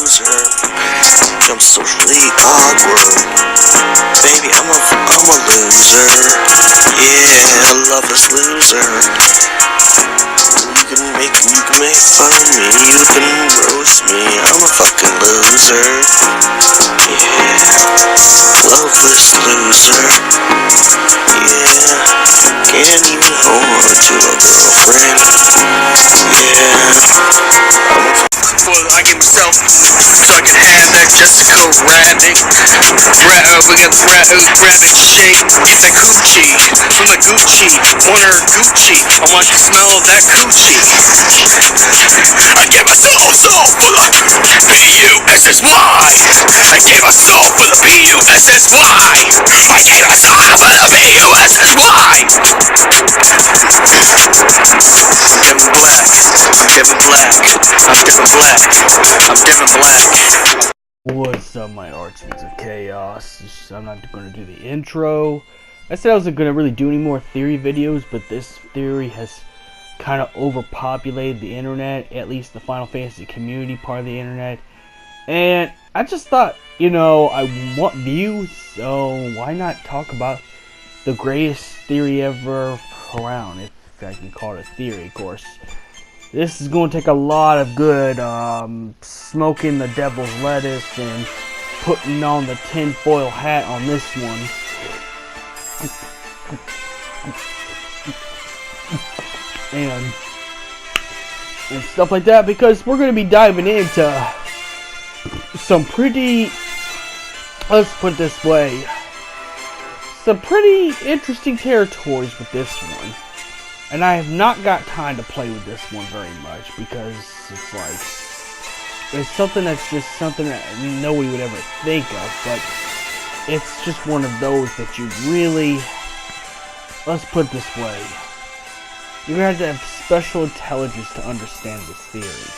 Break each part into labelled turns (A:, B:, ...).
A: loser. I'm socially awkward. Baby, I'm a loser. Yeah, a loveless loser. You can make fun of me. You can roast me. I'm a fucking loser. Yeah, loveless loser. Yeah, can't even hold on to a girlfriend. Yeah, I'm a
B: well, I gave myself so I could have that Jessica Rabbit. We got rabbit shake. That coochie from the Gucci. Want her Gucci. I want to smell that coochie. I gave myself soul full of P-U-S-S-Y. I gave myself full of P-U-S-S-Y. I gave myself full of P-U-S-S-Y. Devin Black. Devin Black. I'm Devin Black. I'm Devin Black.
C: What's up, my archmates of chaos? I'm not going to do the intro. I said I wasn't going to really do any more theory videos, but this theory has kind of overpopulated the internet, at least the Final Fantasy community part of the internet. And I just thought, you know, I want views, so why not talk about the greatest theory ever around, if I can call it a theory, of course. This is going to take a lot of good smoking the devil's lettuce and putting on the tinfoil hat on this one. And stuff like that, because we're going to be diving into some pretty, let's put it this way, some pretty interesting territories with this one. And I have not got time to play with this one very much, because it's like, it's something that's just something that nobody would ever think of, but it's just one of those that you really, let's put it this way, you're going to have special intelligence to understand this theory.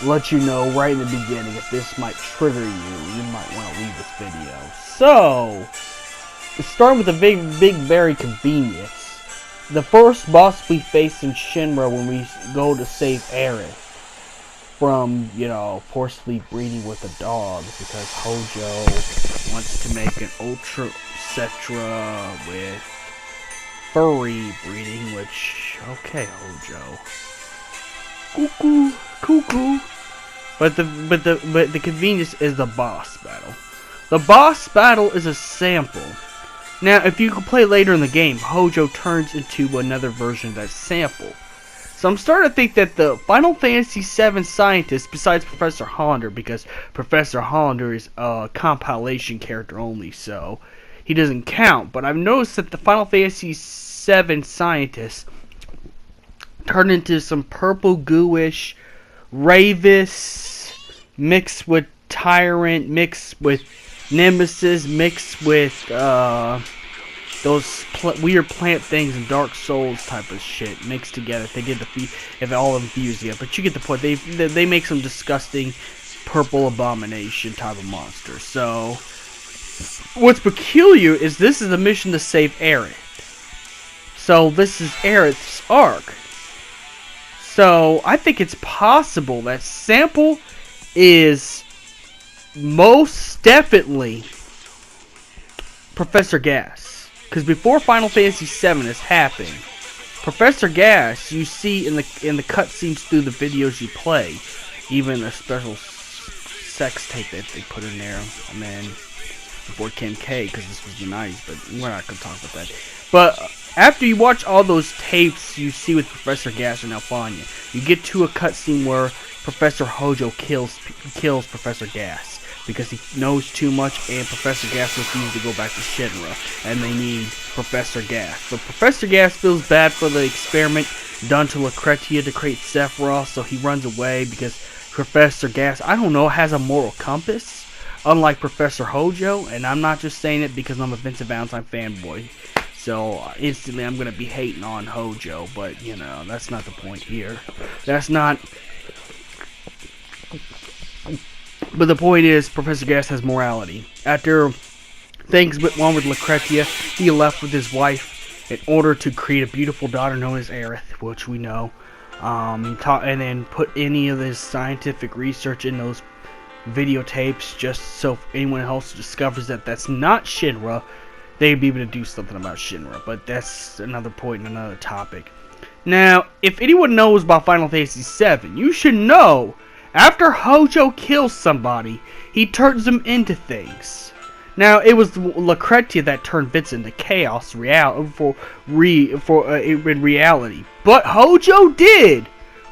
C: Let you know right in the beginning if this might trigger you, you might want to leave this video. So, starting with the big very convenience. The first boss we face in Shinra when we go to save Aerith from, you know, forcibly breeding with a dog, because Hojo wants to make an Ultra Cetra with furry breeding, which, okay, Hojo. Cuckoo. But the convenience is the boss battle. The boss battle is a sample. Now, if you can play later in the game, Hojo turns into another version of that sample. So I'm starting to think that the Final Fantasy VII scientist, besides Professor Hollander, because Professor Hollander is a compilation character only, so he doesn't count. But I've noticed that the Final Fantasy VII scientist turned into some purple gooish Ravis mixed with Tyrant, mixed with Nemesis, mixed with those weird plant things and Dark Souls type of shit mixed together. They get if all infused yet, but you get the point. They make some disgusting purple abomination type of monster. So what's peculiar is this is a mission to save Aerith. So this is Aerith's arc. So I think it's possible that S.A.M.P.L.E is most definitely Professor Gast, because before Final Fantasy VII is happening, Professor Gast you see in the cutscenes through the videos you play, even a special sex tape that they put in there. I mean, before Ken K, because this was the 90s, but we're not gonna talk about that. But after you watch all those tapes you see with Professor Gast and Alphania, you get to a cutscene where Professor Hojo kills Professor Gast because he knows too much, and Professor Gast refuses to go back to Shinra, and they need Professor Gast. But Professor Gast feels bad for the experiment done to Lucretia to create Sephiroth, so he runs away because Professor Gast, I don't know, has a moral compass, unlike Professor Hojo, and I'm not just saying it because I'm a Vincent Valentine fanboy. So instantly I'm going to be hating on Hojo, but you know, that's not the point here. That's not... But the point is, Professor Gast has morality. After things went wrong with Lucretia, he left with his wife in order to create a beautiful daughter known as Aerith, which we know and then put any of this scientific research in those videotapes, just so if anyone else discovers that that's not Shinra, they'd be able to do something about Shinra. But that's another point and another topic. Now, if anyone knows about Final Fantasy VII, you should know, after Hojo kills somebody, he turns them into things. Now, it was Lucretia that turned Vincent into chaos in reality. But Hojo did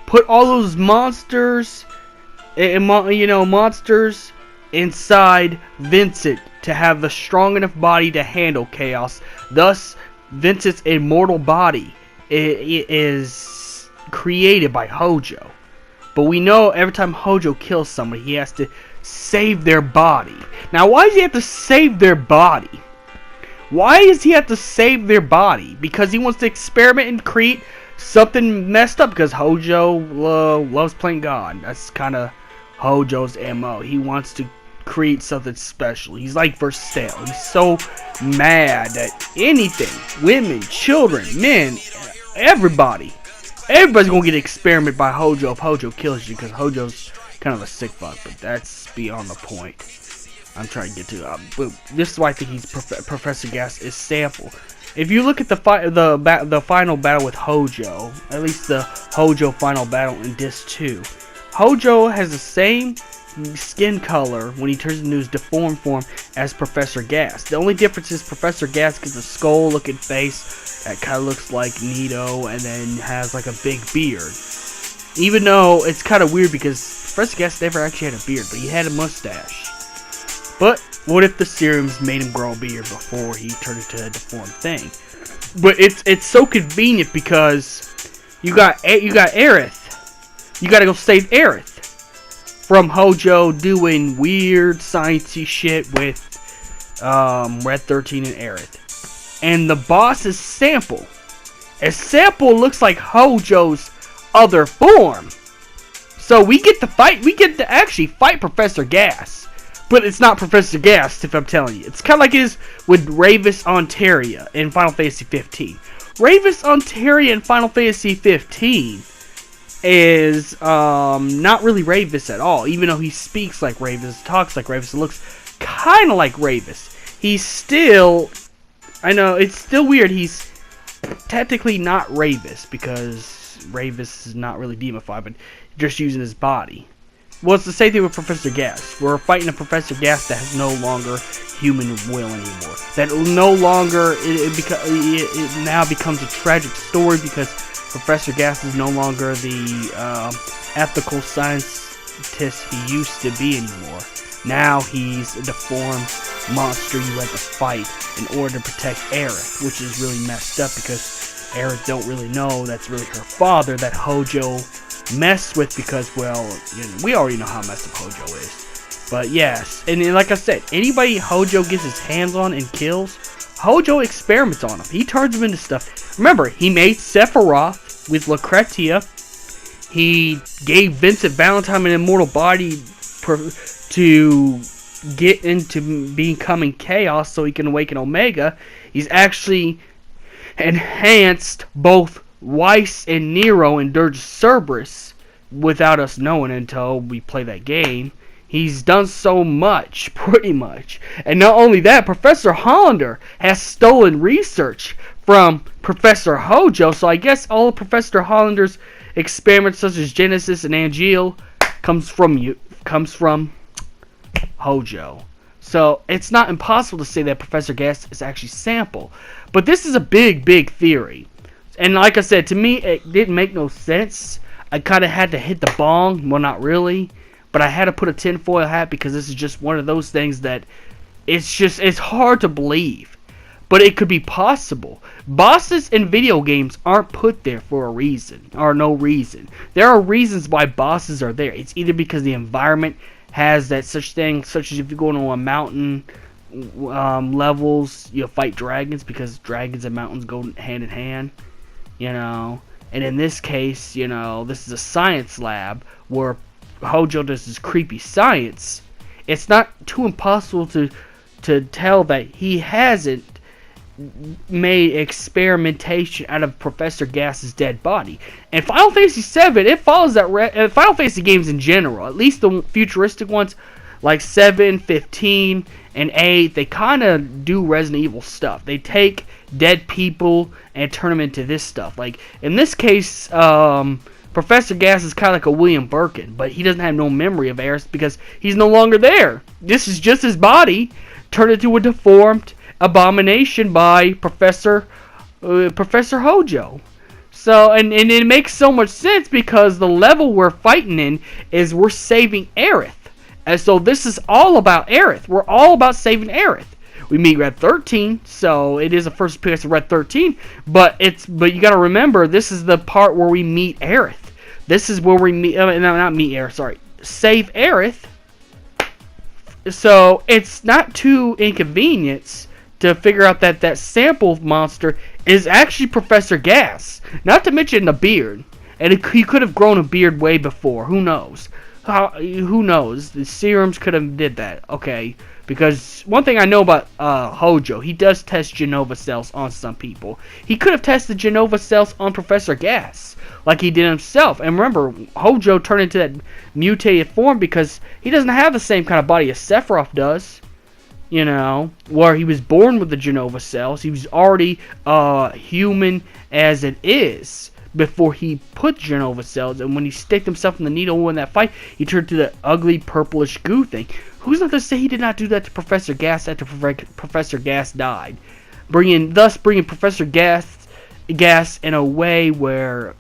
C: put all those monsters, monsters inside Vincent to have the strong enough body to handle chaos. Thus, Vincent's immortal body is created by Hojo. But we know every time Hojo kills somebody, he has to save their body. Now, why does he have to save their body? Why does he have to save their body? Because he wants to experiment and create something messed up. Because Hojo loves playing God. That's kind of Hojo's MO. He wants to create something special. He's like Versailles. He's so mad that anything, women, children, men, everybody's gonna get experimented by Hojo if Hojo kills you, because Hojo's kind of a sick fuck. But that's beyond the point I'm trying to get to. But this is why I think he's Professor Gast is S.A.M.P.L.E. If you look at the final battle with Hojo, at least the Hojo final battle in Disc 2, Hojo has the same skin color when he turns into his deformed form as Professor Gast. The only difference is Professor Gast gets a skull-looking face that kind of looks like Nito, and then has like a big beard. Even though it's kind of weird because Professor Gast never actually had a beard, but he had a mustache. But what if the serums made him grow a beard before he turned into a deformed thing? But it's so convenient because you got Aerith. You gotta go save Aerith from Hojo doing weird sciencey shit with Red 13 and Aerith. And the boss is S.A.M.P.L.E. S.A.M.P.L.E. looks like Hojo's other form. So we get to actually fight Professor Gast. But it's not Professor Gast, if I'm telling you. It's kind of like it is with Ravis Ontaria in Final Fantasy 15. Ravis Ontaria in Final Fantasy 15 is not really Ravis at all. Even though he speaks like Ravis, talks like Ravis, and looks kind of like Ravis. He's still... I know, it's still weird. He's technically not Ravis, because Ravis is not really demified, but just using his body. Well, it's the same thing with Professor Gast. We're fighting a Professor Gast that has no longer human will anymore. That no longer, it now becomes a tragic story because Professor Gast is no longer the ethical scientist he used to be anymore. Now he's a deformed monster you had to fight in order to protect Aerith, which is really messed up because Aerith don't really know that's really her father that Hojo messed with, because, well, you know, we already know how messed up Hojo is. But yes, and like I said, anybody Hojo gets his hands on and kills, Hojo experiments on him. He turns them into stuff. Remember, he made Sephiroth with Lucretia. He gave Vincent Valentine an immortal body to get into becoming Chaos so he can awaken Omega. He's actually enhanced both Weiss and Nero and Dirge Cerberus without us knowing until we play that game. He's done so much, pretty much. And not only that, Professor Hollander has stolen research from Professor Hojo, so I guess all of Professor Hollander's experiments such as Genesis and Angeal comes from Hojo. So it's not impossible to say that Professor Gast is actually S.A.M.P.L.E. But this is a big, big theory. And like I said, to me, it didn't make no sense. I kind of had to hit the bong. Well, not really. But I had to put a tinfoil hat because this is just one of those things that it's hard to believe. But it could be possible. Bosses in video games aren't put there for a reason, or no reason. There are reasons why bosses are there. It's either because the environment has that such thing, such as if you go into a mountain levels, you'll fight dragons because dragons and mountains go hand in hand, you know. And in this case, you know, this is a science lab where Hojo does this creepy science. It's not too impossible to tell that he hasn't made experimentation out of Professor Gast's dead body. And Final Fantasy VII, it follows that. Final Fantasy games in general, at least the futuristic ones, like 7, 15, and 8, they kind of do Resident Evil stuff. They take dead people and turn them into this stuff. Like, in this case, Professor Gast is kind of like a William Birkin, but he doesn't have no memory of Aerith because he's no longer there. This is just his body turned into a deformed abomination by Professor Hojo. So, and it makes so much sense because the level we're fighting in is we're saving Aerith. And so this is all about Aerith. We're all about saving Aerith. We meet Red 13, so it is a first appearance of Red 13, but you gotta remember, this is the part where we meet Aerith. This is where we meet, not meet Aerith, sorry, save Aerith. So it's not too inconvenient to figure out that S.A.M.P.L.E monster is actually Professor Gast. Not to mention the beard, and he could have grown a beard way before. Who knows? Who knows? The serums could have did that. Okay. Because one thing I know about Hojo, he does test Genova cells on some people. He could have tested Genova cells on Professor Gast, like he did himself. And remember, Hojo turned into that mutated form because he doesn't have the same kind of body as Sephiroth does. You know, where he was born with the Genova cells. He was already human as it is before he put Genova cells, and when he sticked himself in the needle in that fight, he turned to the ugly purplish goo thing. Who's not to say he did not do that to Professor Gast after Professor Gast died, thus bringing Professor Gast in a way where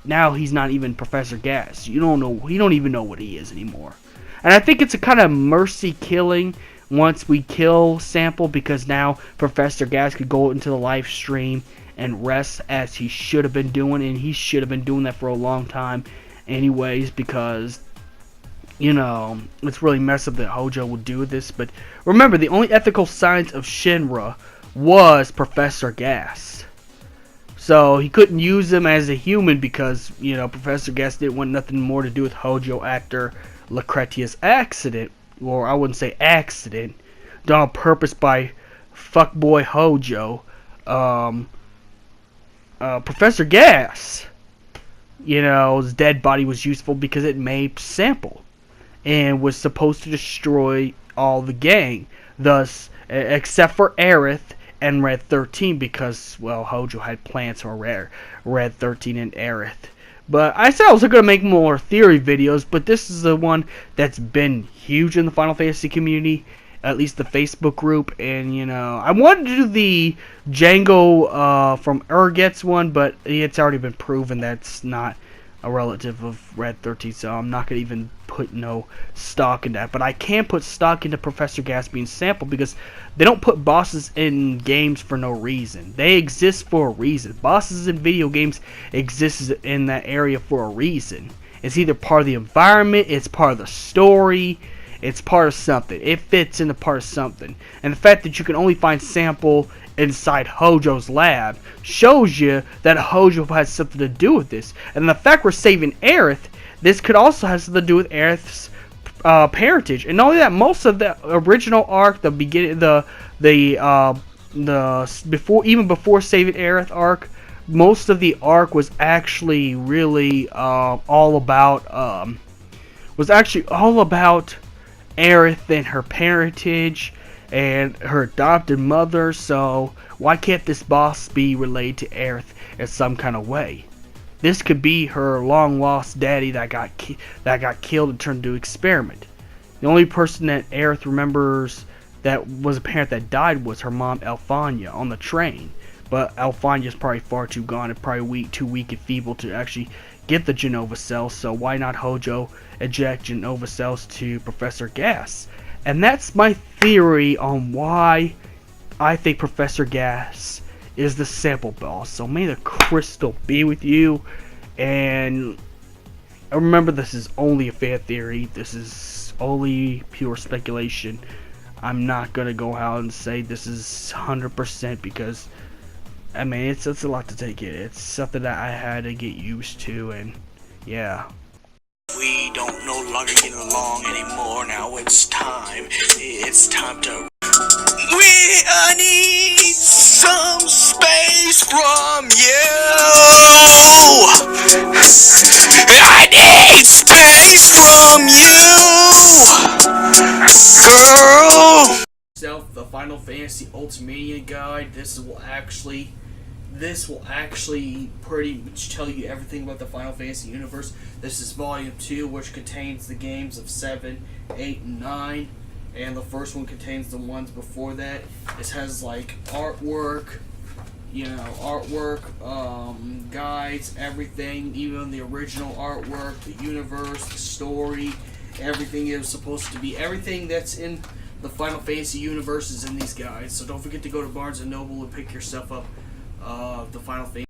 C: now he's not even Professor Gast. You don't even know what he is anymore. And I think it's a kind of mercy killing once we kill S.A.M.P.L.E because now Professor Gast could go into the live stream and rest as he should have been doing, and he should have been doing that for a long time anyways, because, you know, it's really messed up that Hojo would do this. But remember, the only ethical science of Shinra was Professor Gast. So he couldn't use him as a human because, you know, Professor Gast didn't want nothing more to do with Hojo after Lucretia's accident, or I wouldn't say accident, done on purpose by fuckboy Hojo. Professor Gast, you know, his dead body was useful because it made S.A.M.P.L.E and was supposed to destroy all the gang, thus, except for Aerith and Red 13, because, well, Hojo had plans for Red 13 and Aerith. But I said I was going to make more theory videos, but this is the one that's been huge in the Final Fantasy community, at least the Facebook group. And, you know, I wanted to do the Django from Urget's one, but it's already been proven that's not a relative of Red 13, so I'm not going to even put no stock in that. But I can put stock into Professor Gast being S.A.M.P.L.E because they don't put bosses in games for no reason. They exist for a reason. Bosses in video games exist in that area for a reason. It's either part of the environment, it's part of the story, it's part of something. It fits into part of something. And the fact that you can only find S.A.M.P.L.E inside Hojo's lab shows you that Hojo has something to do with this. And the fact we're saving Aerith, this could also have something to do with Aerith's parentage. And not only that, most of the original arc, the beginning, the before saving Aerith arc, most of the arc was actually really all about Aerith and her parentage and her adopted mother. So why can't this boss be related to Aerith in some kind of way? This could be her long lost daddy that got killed and turned into an experiment. The only person that Aerith remembers that was a parent that died was her mom Alfania on the train. But Alfania's probably far too gone and probably too weak and feeble to actually get the Genova cells. So why not Hojo eject Genova cells to Professor Gast? And that's my theory on why I think Professor Gast is the S.A.M.P.L.E boss. So may the crystal be with you. And remember, this is only a fan theory. This is only pure speculation. I'm not going to go out and say this is 100% because, I mean, it's a lot to take in. It's something that I had to get used to, and yeah.
A: We don't no longer get along anymore. Now it's time to. We are needs.
B: some space from you. I need space from you, girl.
C: The Final Fantasy Ultimania guide. This will actually pretty much tell you everything about the Final Fantasy universe. This is Volume 2, which contains the games of 7, 8, and 9. And the first one contains the ones before that. This has like artwork, guides, everything, even the original artwork, the universe, the story, everything is supposed to be. Everything that's in the Final Fantasy universe is in these guides. So don't forget to go to Barnes & Noble and pick yourself up the Final Fantasy.